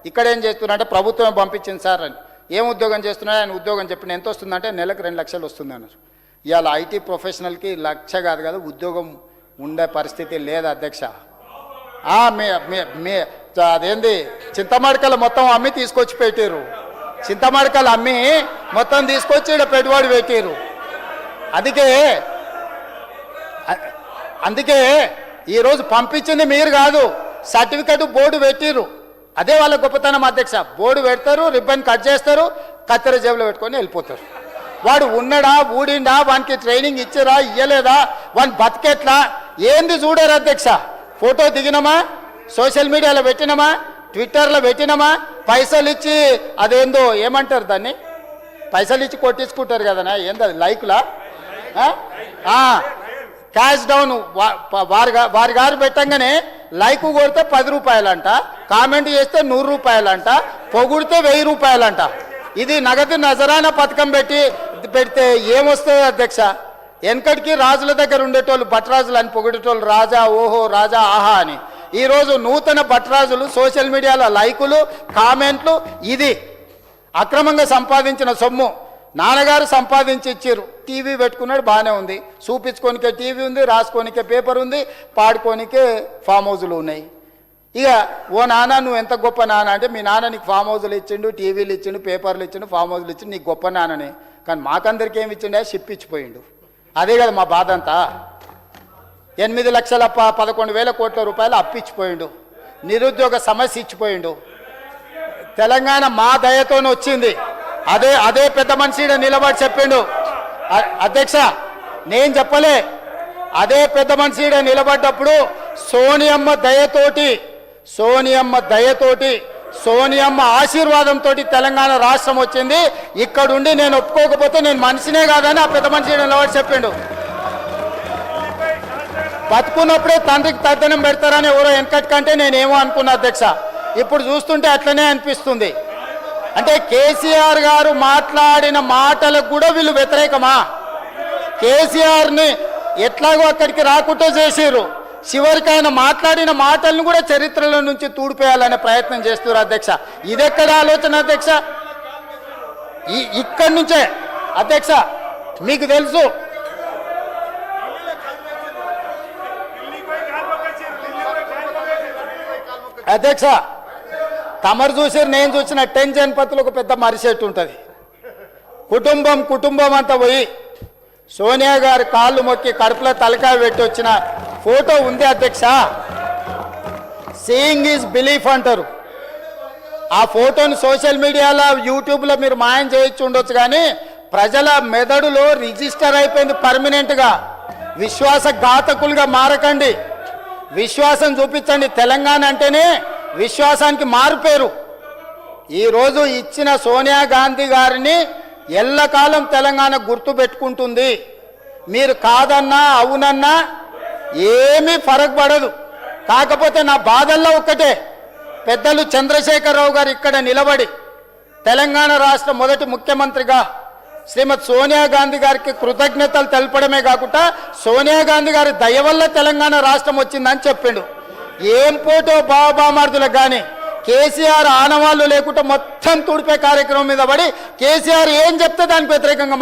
ఇక్కడ ఏం చేస్తున్నారంటే ప్రభుత్వం పంపించింది సార్ అని. ఏం ఉద్యోగం చేస్తున్నాడు ఆయన ఉద్యోగం చెప్పిన ఎంత వస్తుందంటే నెలకు 2 లక్షలు వస్తుంది అన్నారు. ఇవాళ ఐటీ ప్రొఫెషనల్కి 1 లక్ష కాదు కదా ఉద్యోగం ఉండే పరిస్థితి లేదు అధ్యక్ష. అదేంది చింతమడకలు మొత్తం అమ్మి తీసుకొచ్చి పెట్టారు. చింతమడకలు అమ్మి మొత్తం తీసుకొచ్చి ఇక్కడ పెట్టుబడి పెట్టారు. అందుకే ఈరోజు పంపించింది మీరు కాదు, సర్టిఫికెట్ బోర్డు పెట్టిరు. అదే వాళ్ళ గొప్పతనం అధ్యక్ష. బోర్డు పెడతారు, రిబ్బన్ కట్ చేస్తారు, కత్తెర జేబులో పెట్టుకొని వెళ్ళిపోతారు. వాడు ఉన్నాడా ఊడిండా, వానికి ట్రైనింగ్ ఇచ్చారా ఇయ్యలేదా, వాని బతికెట్లా ఏంది చూడారు అధ్యక్ష. ఫోటో దిగినమా, సోషల్ మీడియాలో పెట్టినమా, ట్విట్టర్లో పెట్టినమా, పైసలు ఇచ్చి అదేందో ఏమంటారు దాన్ని, పైసలు ఇచ్చి కొట్టించుకుంటారు కదనా, ఏంది అది లైక్లా, క్యాష్ డౌన్ వారి గారు పెట్టంగానే లైక్ కొడితే 10 రూపాయలంట, కామెంట్ చేస్తే 100 రూపాయలంట, పొగుడితే 1000 రూపాయలంట. ఇది నగదు నజరానా పథకం పెడితే ఏమొస్తుంది అధ్యక్ష? వెనకటికి రాజుల దగ్గర ఉండేటోళ్ళు భట్రాజులు అని పొగిడేటోళ్ళు, రాజా ఓహో రాజా ఆహా అని. ఈరోజు నూతన భట్రాజులు సోషల్ మీడియాలో లైకులు కామెంట్లు, ఇది అక్రమంగా సంపాదించిన సొమ్ము. నాన్నగారు సంపాదించి ఇచ్చారు, టీవీ పెట్టుకున్నాడు బాగానే ఉంది, చూపించుకోనికే టీవీ ఉంది, రాసుకోనికే పేపర్ ఉంది, పాడుకోనికే ఫామ్ హౌజులు ఉన్నాయి. ఇక ఓ నాన్న నువ్వు ఎంత గొప్ప నాన్న అంటే, మీ నాన్న నీకు ఫామ్ హౌజులు ఇచ్చిండు, టీవీలు ఇచ్చిండు, పేపర్లు ఇచ్చిండు, ఫామ్ హౌజులు ఇచ్చిండు, నీకు గొప్ప నాన్ననే. కానీ మాకందరికి ఏమి ఇచ్చిండే, షిప్ ఇచ్చిపోయిండు. అదే కదా మా బాధ అంతా. 8,11,000 కోట్ల రూపాయలు అప్పిచ్చిపోయిండు, నిరుద్యోగ సమస్య ఇచ్చిపోయిండు. తెలంగాణ మా దయతోనే వచ్చింది. అదే పెద్ద మనిషి నిలబడి చెప్పిండు అధ్యక్ష, నేను చెప్పలే. అదే పెద్ద మనిషి నిలబడ్డప్పుడు సోనియమ్మ దయతోటి సోనియమ్మ ఆశీర్వాదంతో తెలంగాణ రాష్ట్రం వచ్చింది. ఇక్కడుండి నేను ఒప్పుకోకపోతే నేను మనిషినే కాదని ఆ పెద్ద మనిషి నిలబడి చెప్పిండు. బతుకున్నప్పుడే తండ్రికి తద్దనం పెడతారని ఎవరో వెనకటి కంటే నేనేమో అనుకున్నా అధ్యక్ష. ఇప్పుడు చూస్తుంటే అట్లనే అనిపిస్తుంది. అంటే కేసీఆర్ గారు మాట్లాడిన మాటలకు కూడా వీళ్ళు వ్యతిరేకమా? కేసీఆర్ని ఎట్లాగో అక్కడికి రాకుండా చేసిర్రు, చివరికి ఆయన మాట్లాడిన మాటలను కూడా చరిత్రలో నుంచి తూడిపోయాలనే ప్రయత్నం చేస్తున్నారు అధ్యక్ష. ఇదెక్కడ ఆలోచన అధ్యక్ష? ఇక్కడి నుంచే అధ్యక్ష. మీకు తెలుసు అధ్యక్ష, తమరు చూసారు నేను చూసిన 10 జనపతులు ఒక పెద్ద మరిసెట్టు ఉంటుంది. కుటుంబం అంతా పోయి సోనియా గారి కాళ్ళు మొక్కి కడుపులో తలకాయ పెట్టి వచ్చిన ఫోటో ఉంది అధ్యక్ష. సీయింగ్ ఈజ్ బిలీఫ్ అంటారు. ఆ ఫోటోని సోషల్ మీడియాలో యూట్యూబ్లో మీరు మాయం చేయొచ్చు ఉండొచ్చు, కానీ ప్రజల మెదడులో రిజిస్టర్ అయిపోయింది పర్మనెంట్గా. విశ్వాసఘాతకులుగా మారకండి, విశ్వాసం చూపించండి. తెలంగాణ అంటేనే విశ్వాసానికి మారుపేరు. ఈరోజు ఇచ్చిన సోనియా గాంధీ గారిని ఎల్లకాలం తెలంగాణ గుర్తు పెట్టుకుంటుంది. మీరు కాదన్నా అవునన్నా ఏమీ ఫరక్ పడదు. కాకపోతే నా బాధల్లో ఒక్కటే, పెద్దలు చంద్రశేఖరరావు గారు ఇక్కడ నిలబడి తెలంగాణ రాష్ట్ర మొదటి ముఖ్యమంత్రిగా శ్రీమతి సోనియా గాంధీ గారికి కృతజ్ఞతలు తెలపడమే కాకుండా సోనియా గాంధీ గారి దయ వల్ల తెలంగాణ రాష్ట్రం వచ్చిందని చెప్పిండు. ఏం పోటో బాబామార్దులకు కానీ కేసీఆర్ ఆనవాళ్ళు లేకుండా మొత్తం తుడిపే కార్యక్రమం మీద పడి కేసీఆర్ ఏం చెప్తే దానికి వ్యతిరేకంగా